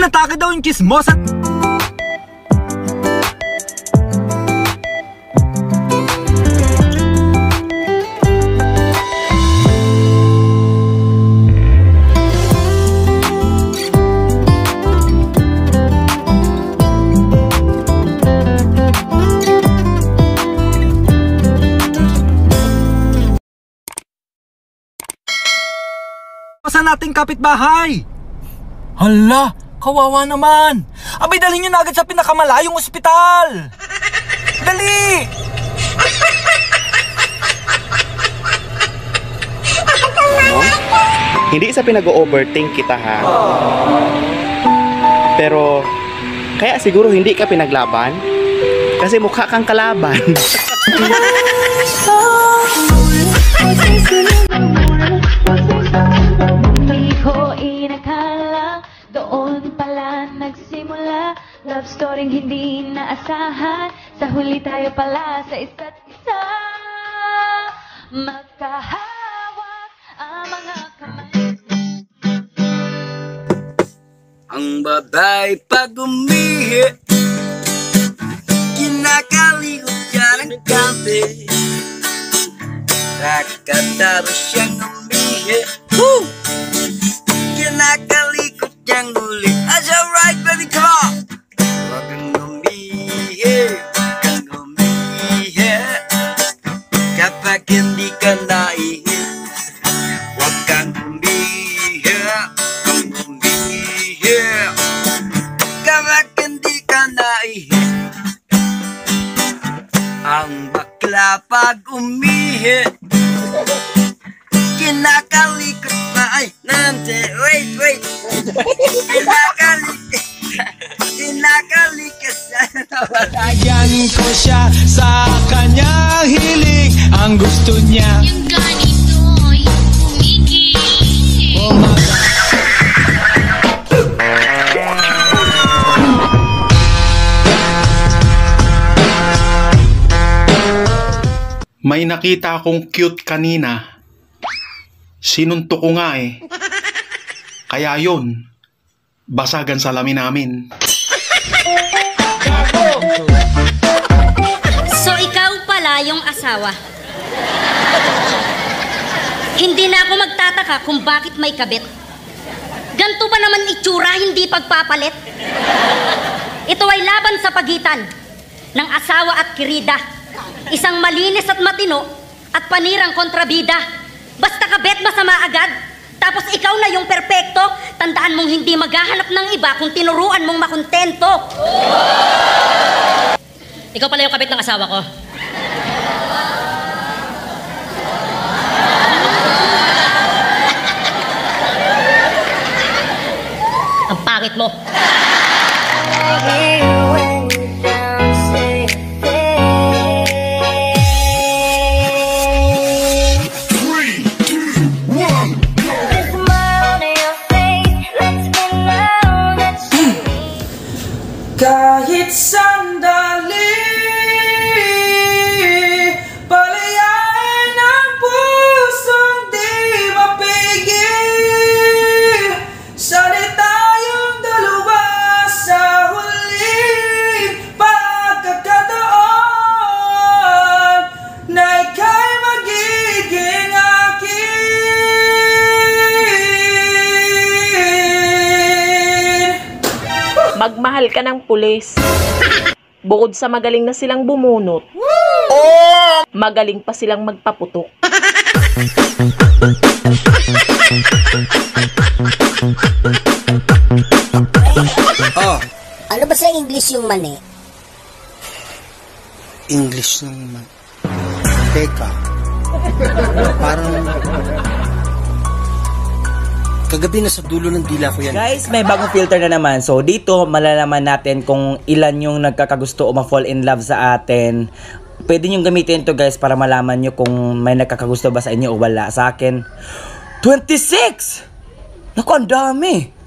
Inatake daw yung chismosa. Sa nating kapitbahay. Hala, kawawa naman. Abay, dalhin nyo na agad sa pinakamalayong ospital. Dali! Hindi sa pinag-overthink kita ha. Pero kaya siguro hindi ka pinaglaban kasi mukha kang kalaban. Doon pala nagsimula love story hindi inaasahan. Sa huli tayo pala sa isa't isa. Magkahawak ang mga kamay. Ang babae pag umihi, kinakalikot siya ng kape. Nakataro siyang umihi, kinakalikot niyang uli. That's alright, baby, come on! Huwag kang umihi, huwag kang umihi. Kapag hindi ka naihi, huwag kang umihi, huwag kang umihi. Kapag hindi ka naihi, ang bakla pag umihi, kinakalikot na ay nante. Wait. Kinakalikot na Lagyan ko siya sa kanyang hiling. Ang gusto niya Yung ganito, yung kumigil. oh my God. May nakita akong cute kanina. Sinuntok ko nga eh. Kaya yun, basagan salamin namin. So ikaw pala yung asawa. Hindi na ako magtataka kung bakit may kabit. Ganto ba naman itsura, hindi pagpapalit? Ito ay laban sa pagitan ng asawa at kirida. Isang malinis at matino at panirang kontrabida. Basta kabit masama agad. Tapos ikaw na yung perpekto. Tandaan mong hindi maghahanap ng iba kung tinuruan mong makontento. Ikaw pala yung kabit ng asawa ko. Ang pangit mo. Kahit sandali, palayain ang pusong di mapigil. Sana'y tayong dalawa sa huling pagkakataon na ika'y magiging akin. Magmahal ka ng pulis. Bukod sa magaling na silang bumunot, magaling pa silang magpaputok. Oh, Ano ba sa English yung mani? English naman. Teka. Parang kagabi na sa dulo ng dila ko yan. Guys, may bagong filter na naman. So, dito, malalaman natin kung ilan yung nagkakagusto o ma-fall in love sa atin. Pwede nyo gamitin to guys para malaman nyo kung may nagkakagusto ba sa inyo o wala. Sa akin, 26! Naku, ang dami!